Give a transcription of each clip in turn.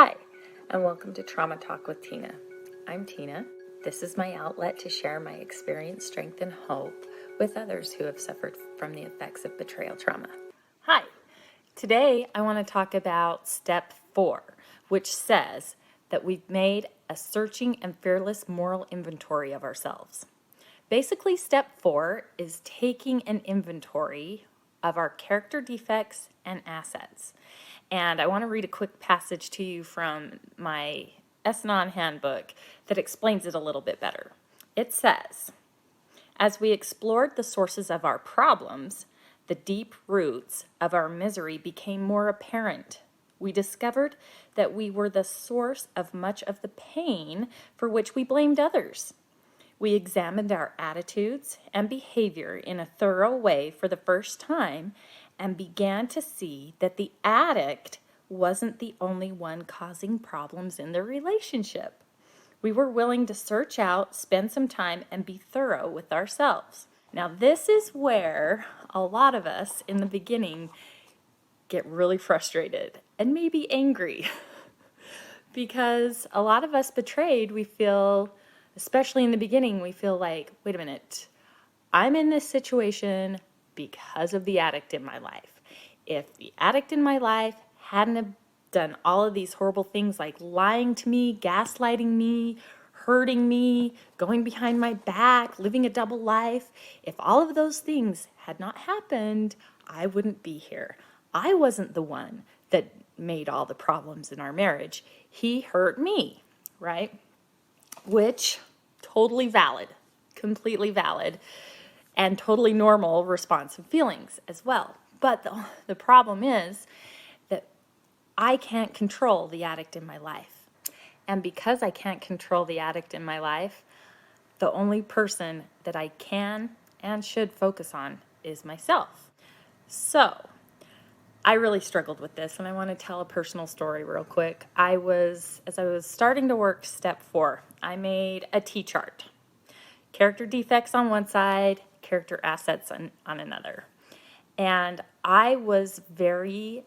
Hi, and welcome to Trauma Talk with Tina. I'm Tina. This is my outlet to share my experience, strength, and hope with others who have suffered from the effects of betrayal trauma. Hi, today I want to talk about step 4, which says that we've made a searching and fearless moral inventory of ourselves. Basically, step 4 is taking an inventory of our character defects and assets. And I want to read a quick passage to you from my S-Anon handbook that explains it a little bit better. It says, as we explored the sources of our problems, the deep roots of our misery became more apparent. We discovered that we were the source of much of the pain for which we blamed others. We examined our attitudes and behavior in a thorough way for the first time and began to see that the addict wasn't the only one causing problems in the relationship. We were willing to search out, spend some time, and be thorough with ourselves. Now, this is where a lot of us in the beginning get really frustrated and maybe angry because a lot of us betrayed, we feel, especially in the beginning, we feel like, wait a minute, I'm in this situation because of the addict in my life. If the addict in my life hadn't have done all of these horrible things like lying to me, gaslighting me, hurting me, going behind my back, living a double life, if all of those things had not happened, I wouldn't be here. I wasn't the one that made all the problems in our marriage. He hurt me, right? Which, totally valid, completely valid, and totally normal response of feelings as well. But the problem is that I can't control the addict in my life. And because I can't control the addict in my life, the only person that I can and should focus on is myself. So I really struggled with this, and I want to tell a personal story real quick. As I was starting to work step 4, I made a T-chart. Character defects on one side, character assets on another. And I was very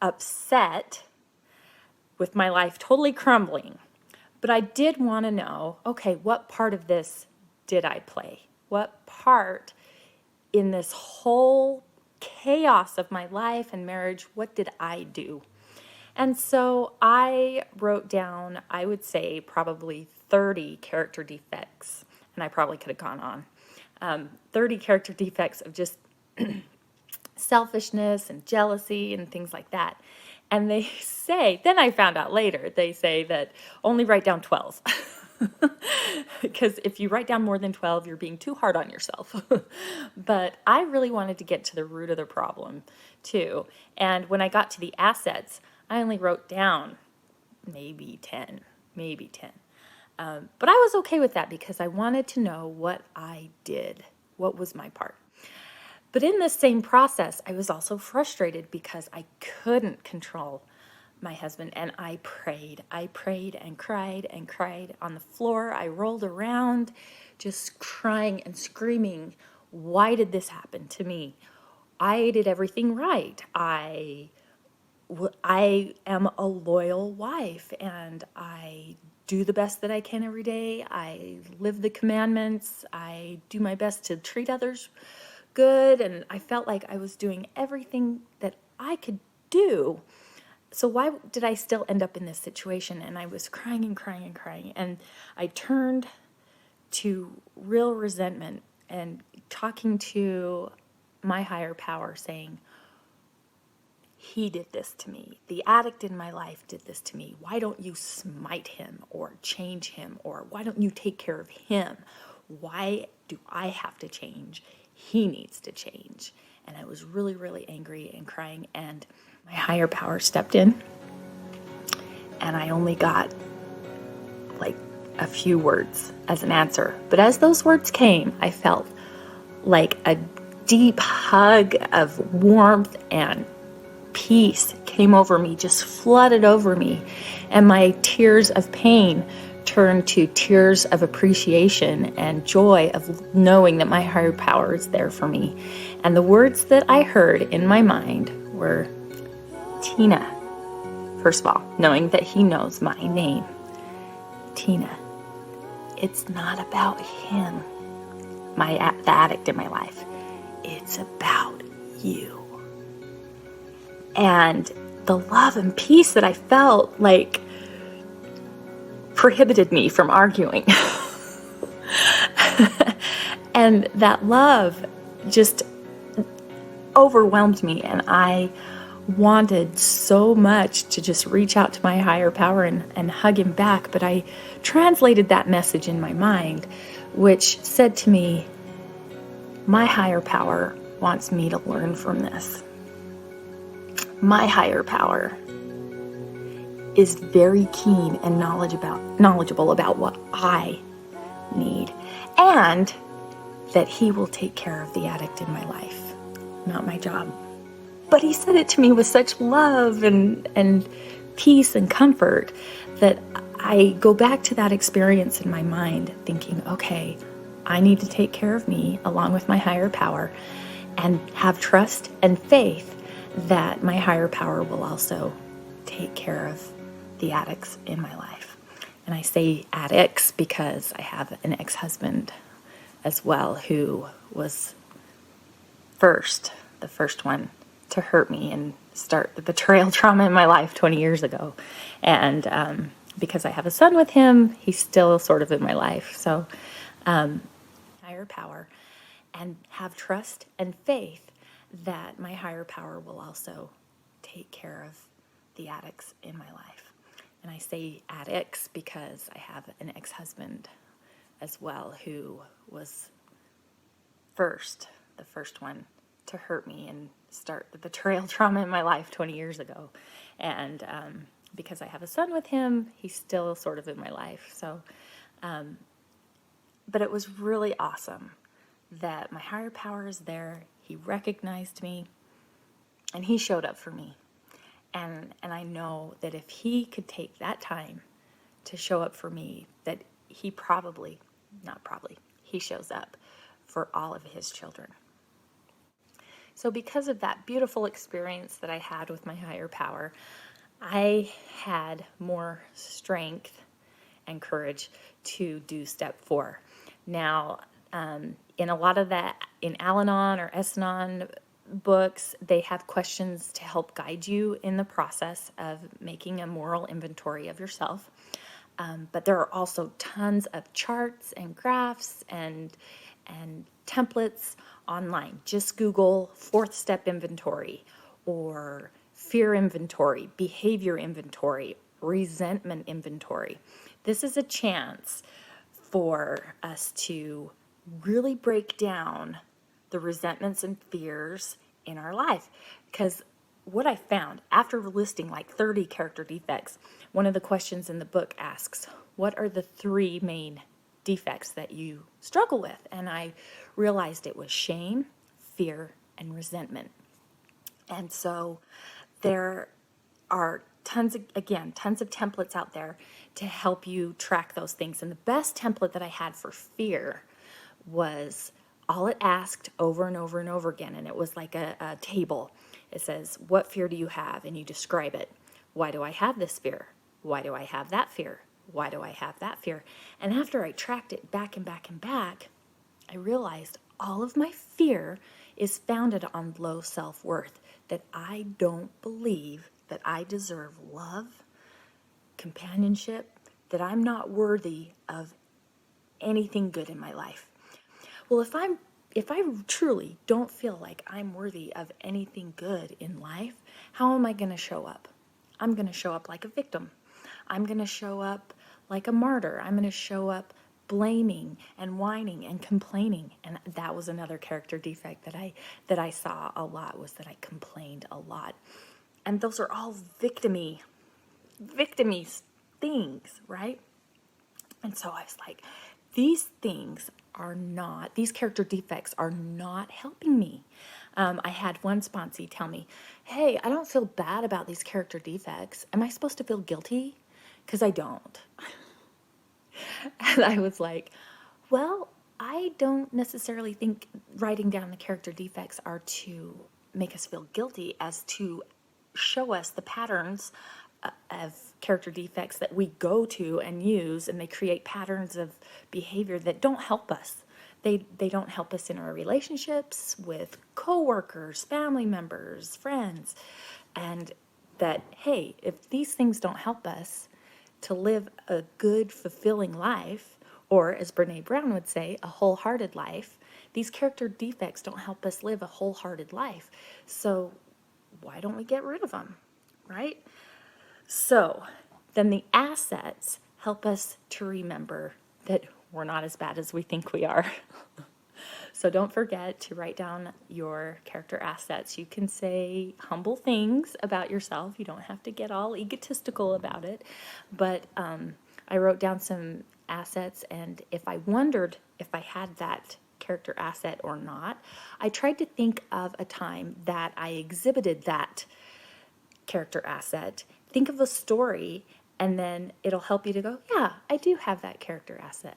upset with my life totally crumbling. But I did want to know, okay, what part of this did I play? What part in this whole chaos of my life and marriage, what did I do? And so I wrote down, I would say, probably 30 character defects. And I probably could have gone on. 30 character defects of just selfishness and jealousy and things like that. And they say, then I found out later, they say that only write down 12. Because if you write down more than 12, you're being too hard on yourself. But I really wanted to get to the root of the problem too. And when I got to the assets, I only wrote down maybe 10. But I was okay with that because I wanted to know what I did, what was my part. But in this same process, I was also frustrated because I couldn't control my husband, and I prayed and cried on the floor. I rolled around just crying and screaming, why did this happen to me? I did everything right. I am a loyal wife, and I do the best that I can every day. I live the commandments. I do my best to treat others good, and I felt like I was doing everything that I could do. So why did I still end up in this situation? And I was crying, and I turned to real resentment and talking to my higher power, saying, he did this to me. The addict in my life did this to me. Why don't you smite him or change him? Or why don't you take care of him? Why do I have to change? He needs to change. And I was really, really angry and crying. And my higher power stepped in. And I only got like a few words as an answer. But as those words came, I felt like a deep hug of warmth and peace came over me, just flooded over me, and my tears of pain turned to tears of appreciation and joy of knowing that my higher power is there for me. And the words that I heard in my mind were, Tina, First of all, knowing that he knows my name, Tina, it's not about him, the addict in my life. It's about you. And the love and peace that I felt like prohibited me from arguing. And that love just overwhelmed me, and I wanted so much to just reach out to my higher power and hug him back, but I translated that message in my mind, which said to me, my higher power wants me to learn from this. My higher power is very keen and knowledgeable about what I need, and that he will take care of the addict in my life, not my job. But he said it to me with such love and peace and comfort that I go back to that experience in my mind thinking, okay, I need to take care of me along with my higher power and have trust and faith that my higher power will also take care of the addicts in my life. And I say addicts because I have an ex-husband as well who was the first one to hurt me and start the betrayal trauma in my life 20 years ago. And because I have a son with him, he's still sort of in my life. So higher power, and have trust and faith that my higher power will also take care of the addicts in my life. And I say addicts because I have an ex-husband as well who was the first one to hurt me and start the betrayal trauma in my life 20 years ago. And because I have a son with him, he's still sort of in my life. So, but it was really awesome that my higher power is there. He recognized me and he showed up for me. And I know that if he could take that time to show up for me, that he he shows up for all of his children. So because of that beautiful experience that I had with my higher power, I had more strength and courage to do step 4. Now, in a lot of that, in Al-Anon or S-Anon books, they have questions to help guide you in the process of making a moral inventory of yourself. But there are also tons of charts and graphs and templates online. Just Google 4th step inventory or fear inventory, behavior inventory, resentment inventory. This is a chance for us to really break down the resentments and fears in our life. Because what I found after listing like 30 character defects, one of the questions in the book asks, what are the 3 main defects that you struggle with? And I realized it was shame, fear, and resentment. And so there are tons of templates out there to help you track those things. And the best template that I had for fear was all it asked over and over and over again. And it was like a table. It says, what fear do you have? And you describe it. Why do I have this fear? Why do I have that fear? Why do I have that fear? And after I tracked it back and back and back, I realized all of my fear is founded on low self-worth, that I don't believe that I deserve love, companionship, that I'm not worthy of anything good in my life. Well, if I truly don't feel like I'm worthy of anything good in life, how am I going to show up? I'm going to show up like a victim. I'm going to show up like a martyr. I'm going to show up blaming and whining and complaining. And that was another character defect that I saw a lot, was that I complained a lot. And those are all victimy things, right? And so I was like, these character defects are not helping me. I had one sponsee tell me, hey, I don't feel bad about these character defects. Am I supposed to feel guilty? Because I don't. And I was like, well, I don't necessarily think writing down the character defects are to make us feel guilty, as to show us the patterns of character defects that we go to and use, and they create patterns of behavior that don't help us. They don't help us in our relationships with coworkers, family members, friends. And that, hey, if these things don't help us to live a good, fulfilling life, or as Brene Brown would say, a wholehearted life, these character defects don't help us live a wholehearted life. So why don't we get rid of them, right? So then the assets help us to remember that we're not as bad as we think we are. So don't forget to write down your character assets. You can say humble things about yourself. You don't have to get all egotistical about it. But I wrote down some assets, and if I wondered if I had that character asset or not, I tried to think of a time that I exhibited that character asset. Think of a story, and then it'll help you to go, yeah, I do have that character asset.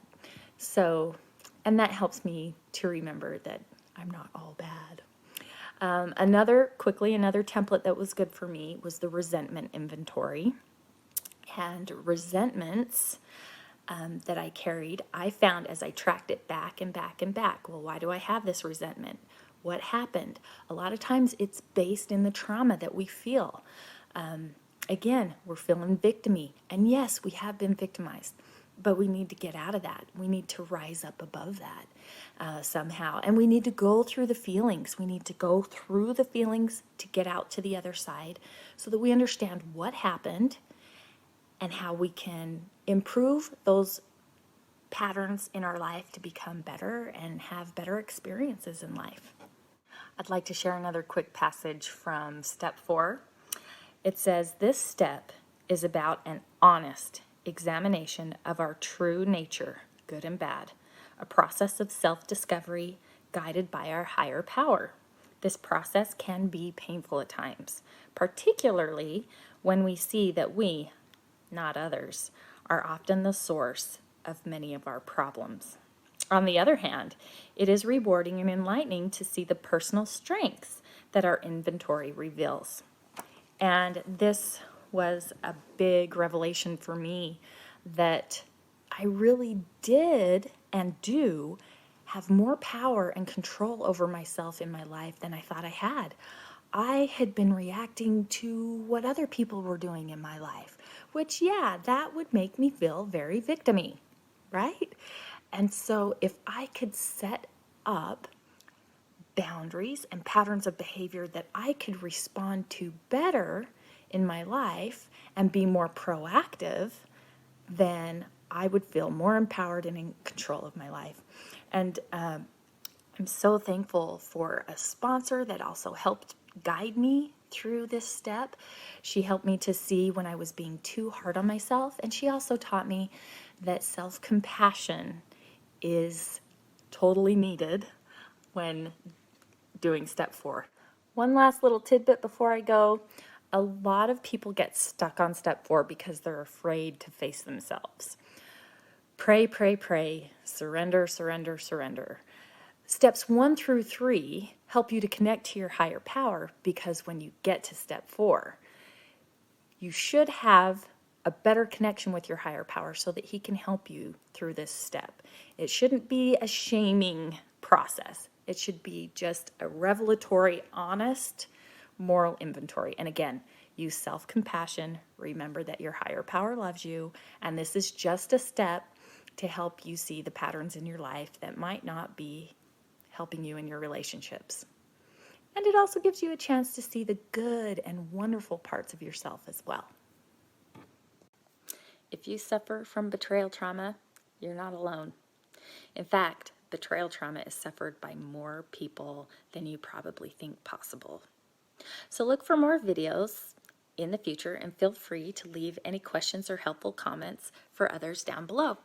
So, and that helps me to remember that I'm not all bad. Another template that was good for me was the resentment inventory. And resentments that I carried, I found as I tracked it back and back and back. Well, why do I have this resentment? What happened? A lot of times it's based in the trauma that we feel. Again, we're feeling victim-y. And yes, we have been victimized, but we need to get out of that. We need to rise up above that somehow. And we need to go through the feelings. We need to go through the feelings to get out to the other side so that we understand what happened and how we can improve those patterns in our life to become better and have better experiences in life. I'd like to share another quick passage from step 4. It says, this step is about an honest examination of our true nature, good and bad, a process of self-discovery guided by our higher power. This process can be painful at times, particularly when we see that we, not others, are often the source of many of our problems. On the other hand, it is rewarding and enlightening to see the personal strengths that our inventory reveals. And this was a big revelation for me, that I really did and do have more power and control over myself in my life than I thought I had. I had been reacting to what other people were doing in my life, which, yeah, that would make me feel very victim-y, right? And so if I could set up boundaries and patterns of behavior that I could respond to better in my life and be more proactive, then I would feel more empowered and in control of my life. And I'm so thankful for a sponsor that also helped guide me through this step. She helped me to see when I was being too hard on myself, and she also taught me that self-compassion is totally needed when doing step 4. One last little tidbit before I go. A lot of people get stuck on step 4 because they're afraid to face themselves. Pray, pray, pray, surrender, surrender, surrender. Steps 1 through 3 help you to connect to your higher power, because when you get to step 4, you should have a better connection with your higher power so that he can help you through this step. It shouldn't be a shaming process. It should be just a revelatory, honest, moral inventory. And again, use self-compassion. Remember that your higher power loves you, and this is just a step to help you see the patterns in your life that might not be helping you in your relationships. And it also gives you a chance to see the good and wonderful parts of yourself as well. If you suffer from betrayal trauma, you're not alone. In fact, betrayal trauma is suffered by more people than you probably think possible. So look for more videos in the future, and feel free to leave any questions or helpful comments for others down below.